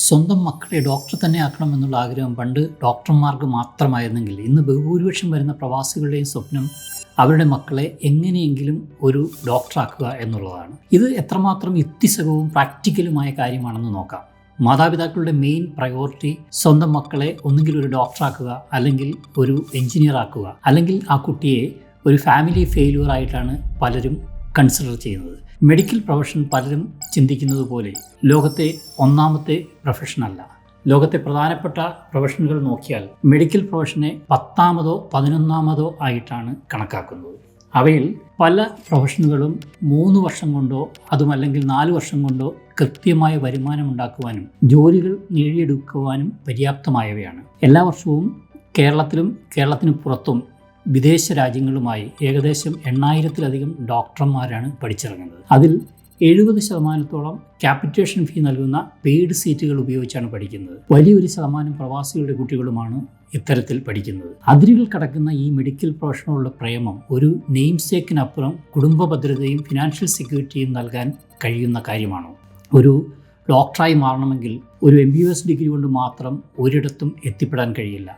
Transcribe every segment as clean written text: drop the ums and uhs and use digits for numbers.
സ്വന്തം മക്കളെ ഡോക്ടർ തന്നെ ആക്കണം എന്നുള്ള ആഗ്രഹം പണ്ട് ഡോക്ടർമാർക്ക് മാത്രമായിരുന്നെങ്കിൽ ഇന്ന് ബഹുഭൂരിപക്ഷം വരുന്ന പ്രവാസികളുടെയും സ്വപ്നം അവരുടെ മക്കളെ എങ്ങനെയെങ്കിലും ഒരു ഡോക്ടറാക്കുക എന്നുള്ളതാണ്. ഇത് എത്രമാത്രം യുക്തിസഹവും പ്രാക്ടിക്കലുമായ കാര്യമാണെന്ന് നോക്കാം. മാതാപിതാക്കളുടെ മെയിൻ പ്രയോറിറ്റി സ്വന്തം മക്കളെ ഒന്നുകിൽ ഒരു ഡോക്ടറാക്കുക, അല്ലെങ്കിൽ ഒരു എഞ്ചിനീയർ ആക്കുക, അല്ലെങ്കിൽ ആ കുട്ടിയെ ഒരു ഫാമിലി ഫെയിലിയർ ആയിട്ടാണ് പലരും കൺസിഡർ ചെയ്യുന്നത്. മെഡിക്കൽ പ്രൊഫഷൻ പലരും ചിന്തിക്കുന്നത് പോലെ ലോകത്തെ ഒന്നാമത്തെ പ്രൊഫഷനല്ല. ലോകത്തെ പ്രധാനപ്പെട്ട പ്രൊഫഷനുകൾ നോക്കിയാൽ മെഡിക്കൽ പ്രൊഫഷനെ 10ാമതോ 11ാമതോ ആയിട്ടാണ് കണക്കാക്കുന്നത്. അവയിൽ പല പ്രൊഫഷനുകളും 3 വർഷം കൊണ്ടോ അതുമല്ലെങ്കിൽ 4 വർഷം കൊണ്ടോ കൃത്യമായ വരുമാനം ഉണ്ടാക്കുവാനും ജോലികൾ നേടിയെടുക്കുവാനും പര്യാപ്തമായവയാണ്. എല്ലാ വർഷവും കേരളത്തിലും കേരളത്തിന് പുറത്തും വിദേശ രാജ്യങ്ങളുമായി ഏകദേശം 8,000-ലധികം ഡോക്ടർമാരാണ് പഠിച്ചിറങ്ങുന്നത്. അതിൽ 70% ക്യാപിറ്റേഷൻ ഫീ നൽകുന്ന പെയ്ഡ് സീറ്റുകൾ ഉപയോഗിച്ചാണ് പഠിക്കുന്നത്. വലിയൊരു ശതമാനം പ്രവാസികളുടെ കുട്ടികളുമാണ് ഇത്തരത്തിൽ പഠിക്കുന്നത്. അതിരുകൾ കടക്കുന്ന ഈ മെഡിക്കൽ പ്രൊഫഷനോടുള്ള പ്രേമം ഒരു നെയിം സേക്കിനപ്പുറം കുടുംബ ഭദ്രതയും ഫിനാൻഷ്യൽ സെക്യൂരിറ്റിയും നൽകാൻ കഴിയുന്ന കാര്യമാണോ? ഒരു ഡോക്ടറായി മാറണമെങ്കിൽ ഒരു MBBS ഡിഗ്രി കൊണ്ട് മാത്രം ഒരിടത്തും എത്തിപ്പെടാൻ കഴിയില്ല.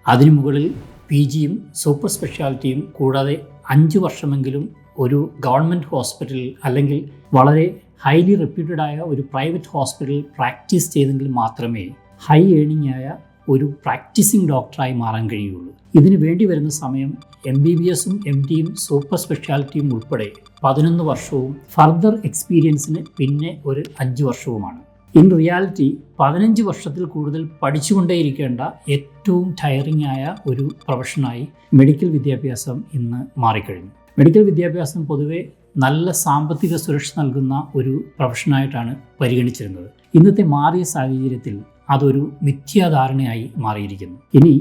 അതിനു മുകളിൽ PGയും സൂപ്പർ സ്പെഷ്യാലിറ്റിയും കൂടാതെ 5 വർഷമെങ്കിലും ഒരു ഗവൺമെൻറ് ഹോസ്പിറ്റലിൽ അല്ലെങ്കിൽ വളരെ ഹൈലി റെപ്യൂട്ടഡ് ആയ ഒരു പ്രൈവറ്റ് ഹോസ്പിറ്റലിൽ പ്രാക്ടീസ് ചെയ്തെങ്കിൽ മാത്രമേ ഹൈ ഏണിംഗ് ആയ ഒരു പ്രാക്ടീസിങ് ഡോക്ടറായി മാറാൻ കഴിയുള്ളൂ. ഇതിന് വേണ്ടി വരുന്ന സമയം MBBSഉം MDയും സൂപ്പർ സ്പെഷ്യാലിറ്റിയും ഉൾപ്പെടെ 11 വർഷവും ഫർദർ എക്സ്പീരിയൻസിന് പിന്നെ ഒരു 5 വർഷവുമാണ്. ഇൻ റിയാലിറ്റി 15 വർഷത്തിൽ കൂടുതൽ പഠിച്ചുകൊണ്ടേയിരിക്കേണ്ട ഏറ്റവും ടയറിംഗ് ആയ ഒരു പ്രൊഫഷനായി മെഡിക്കൽ വിദ്യാഭ്യാസം ഇന്ന് മാറിക്കഴിഞ്ഞു. മെഡിക്കൽ വിദ്യാഭ്യാസം പൊതുവെ നല്ല സാമ്പത്തിക സുരക്ഷ നൽകുന്ന ഒരു പ്രൊഫഷനായിട്ടാണ് പരിഗണിച്ചിരുന്നത്. ഇന്നത്തെ മാറിയ സാഹചര്യത്തിൽ അതൊരു മിഥ്യാധാരണയായി മാറിയിരിക്കുന്നു. ഇനി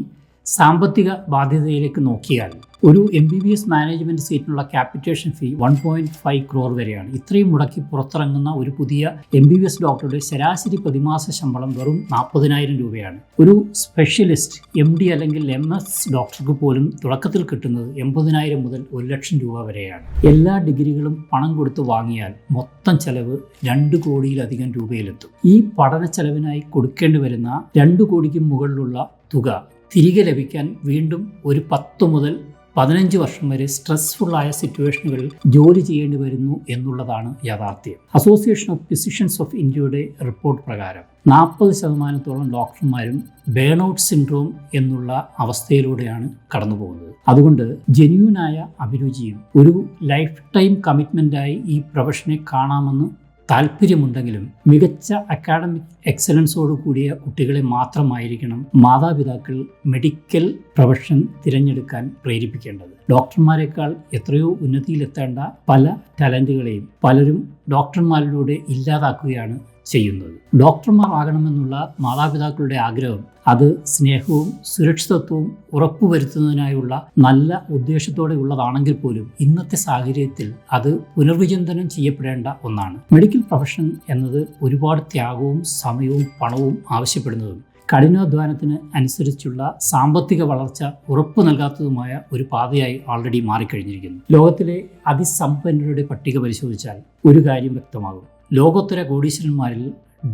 സാമ്പത്തിക ബാധ്യതയിലേക്ക് നോക്കിയാൽ ഒരു MBBS മാനേജ്മെൻറ്റ് സീറ്റിനുള്ള ക്യാപിറ്റേഷൻ ഫീ 1.5 crore വരെയാണ്. ഇത്രയും മുടക്കി പുറത്തിറങ്ങുന്ന ഒരു പുതിയ MBBS ഡോക്ടറുടെ ശരാശരി പ്രതിമാസ ശമ്പളം വെറും 40,000 രൂപയാണ്. ഒരു സ്പെഷ്യലിസ്റ്റ് MD അല്ലെങ്കിൽ MS ഡോക്ടർക്ക് പോലും തുടക്കത്തിൽ കിട്ടുന്നത് 80,000 മുതൽ 1,00,000 രൂപ വരെയാണ്. എല്ലാ ഡിഗ്രികളും പണം കൊടുത്ത് വാങ്ങിയാൽ മൊത്തം ചെലവ് 2 കോടിയിലധികം രൂപയിലെത്തും. ഈ പഠന ചെലവിനായി കൊടുക്കേണ്ടി വരുന്ന 2 കോടിക്ക് മുകളിലുള്ള തുക തിരികെ ലഭിക്കാൻ വീണ്ടും ഒരു 10 മുതൽ 15 വർഷം വരെ സ്ട്രെസ്ഫുള്ളായ സിറ്റുവേഷനുകളിൽ ജോലി ചെയ്യേണ്ടി വരുന്നു എന്നുള്ളതാണ് യാഥാർത്ഥ്യം. അസോസിയേഷൻ ഓഫ് ഫിസിഷ്യൻസ് ഓഫ് ഇന്ത്യയുടെ റിപ്പോർട്ട് പ്രകാരം 40% ഡോക്ടർമാരും ബേൺഔട്ട് സിൻഡ്രോം എന്നുള്ള അവസ്ഥയിലൂടെയാണ് കടന്നു പോകുന്നത്. അതുകൊണ്ട് ജെന്യൂനായ അഭിരുചിയും ഒരു ലൈഫ് ടൈം കമ്മിറ്റ്മെൻറ്റായി ഈ പ്രൊഫഷനെ കാണാമെന്ന് താല്പര്യമുണ്ടെങ്കിലും മികച്ച അക്കാഡമിക് എക്സലൻസോട് കൂടിയ കുട്ടികളെ മാത്രമായിരിക്കണം മാതാപിതാക്കൾ മെഡിക്കൽ പ്രൊഫഷൻ തിരഞ്ഞെടുക്കാൻ പ്രേരിപ്പിക്കേണ്ടത്. ഡോക്ടർമാരെക്കാൾ എത്രയോ ഉന്നതിയിലെത്തേണ്ട പല ടാലൻറ്റുകളെയും പലരും ഡോക്ടർമാരിലൂടെ ഇല്ലാതാക്കുകയാണ് ചെയ്യുന്നത്. ഡോക്ടർമാർ ആകണമെന്നുള്ള മാതാപിതാക്കളുടെ ആഗ്രഹം അത് സ്നേഹവും സുരക്ഷിതത്വവും ഉറപ്പുവരുത്തുന്നതിനായുള്ള നല്ല ഉദ്ദേശത്തോടെ ഉള്ളതാണെങ്കിൽ പോലും ഇന്നത്തെ സാഹചര്യത്തിൽ അത് പുനർവിചിന്തനം ചെയ്യപ്പെടേണ്ട ഒന്നാണ്. മെഡിക്കൽ പ്രൊഫഷൻ എന്നത് ഒരുപാട് ത്യാഗവും സമയവും പണവും ആവശ്യപ്പെടുന്നതും കഠിനാധ്വാനത്തിന് അനുസരിച്ചുള്ള സാമ്പത്തിക വളർച്ച ഉറപ്പു നൽകാത്തതുമായ ഒരു പാതയായി ഓൾറെഡി മാറിക്കഴിഞ്ഞിരിക്കുന്നു. ലോകത്തിലെ അതിസമ്പന്നരുടെ പട്ടിക പരിശോധിച്ചാൽ ഒരു കാര്യം വ്യക്തമാകും: ലോകോത്തര കോടീശ്വരന്മാരിൽ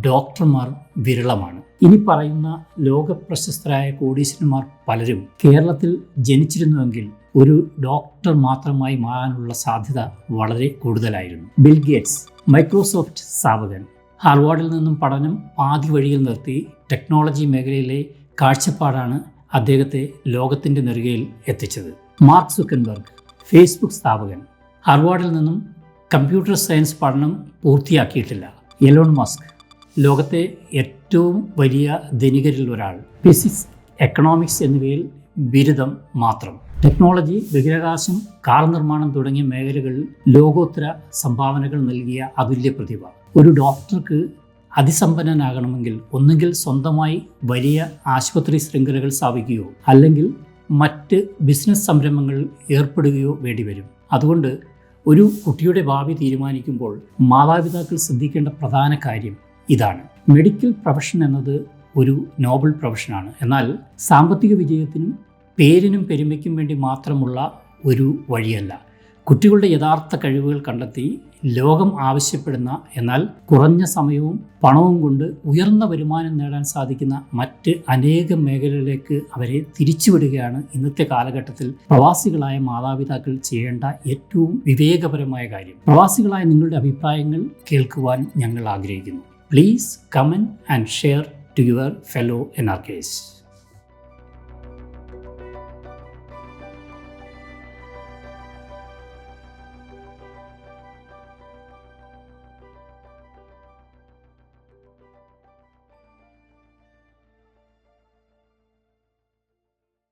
ഡോക്ടർമാർ വിരളമാണ്. ഇനി പറയുന്ന ലോകപ്രശസ്തരായ കോടീശ്വരന്മാർ പലരും കേരളത്തിൽ ജനിച്ചിരുന്നുവെങ്കിൽ ഒരു ഡോക്ടർ മാത്രമായി മാറാനുള്ള സാധ്യത വളരെ കൂടുതലായിരുന്നു. ബിൽ ഗേറ്റ്സ്, മൈക്രോസോഫ്റ്റ് സ്ഥാപകൻ, ഹാർവാർഡിൽ നിന്നും പഠനം പാതി വഴിയിൽ നിർത്തി ടെക്നോളജി മേഖലയിലെ കാഴ്ചപ്പാടാണ് അദ്ദേഹത്തെ ലോകത്തിൻ്റെ നെറുകയിൽ എത്തിച്ചത്. മാർക്ക് സുക്കൻബർഗ്, ഫേസ്ബുക്ക് സ്ഥാപകൻ, ഹാർവാർഡിൽ നിന്നും കമ്പ്യൂട്ടർ സയൻസ് പഠനം പൂർത്തിയാക്കിയിട്ടില്ല. എലോൺ മസ്ക്, ലോകത്തെ ഏറ്റവും വലിയ ധനികരിൽ ഒരാൾ, ഫിസിക്സ്, എക്കണോമിക്സ് എന്നിവയിൽ ബിരുദം മാത്രം. ടെക്നോളജി, ബഹിരാകാശം, കാർ നിർമ്മാണം തുടങ്ങിയ മേഖലകളിൽ ലോകോത്തര സംഭാവനകൾ നൽകിയ അതുല്യ പ്രതിഭ. ഒരു ഡോക്ടർക്ക് അതിസമ്പന്നനാകണമെങ്കിൽ ഒന്നുകിൽ സ്വന്തമായി വലിയ ആശുപത്രി ശൃംഖലകൾ സ്ഥാപിക്കുകയോ അല്ലെങ്കിൽ മറ്റ് ബിസിനസ് സംരംഭങ്ങളിൽ ഏർപ്പെടുകയോ വേണ്ടിവരും. അതുകൊണ്ട് ഒരു കുട്ടിയുടെ ഭാവി തീരുമാനിക്കുമ്പോൾ മാതാപിതാക്കൾ ശ്രദ്ധിക്കേണ്ട പ്രധാന കാര്യം ഇതാണ്: മെഡിക്കൽ പ്രൊഫഷൻ എന്നത് ഒരു നോബൽ പ്രൊഫഷനാണ്. എന്നാൽ സാമ്പത്തിക വിജയത്തിനും പേരിനും പെരുമയ്ക്കും വേണ്ടി മാത്രമുള്ള ഒരു വഴിയല്ല. കുട്ടികളുടെ യഥാർത്ഥ കഴിവുകൾ കണ്ടെത്തി ലോകം ആവശ്യപ്പെടുന്ന എന്നാൽ കുറഞ്ഞ സമയവും പണവും കൊണ്ട് ഉയർന്ന വരുമാനം നേടാൻ സാധിക്കുന്ന മറ്റ് അനേകം മേഖലകളിലേക്ക് അവരെ തിരിച്ചുവിടുകയാണ് ഇന്നത്തെ കാലഘട്ടത്തിൽ പ്രവാസികളായ മാതാപിതാക്കൾ ചെയ്യേണ്ട ഏറ്റവും വിവേകപരമായ കാര്യം. പ്രവാസികളായ നിങ്ങളുടെ അഭിപ്രായങ്ങൾ കേൾക്കുവാൻ ഞങ്ങൾ ആഗ്രഹിക്കുന്നു. Please comment and share to your fellow NRKs.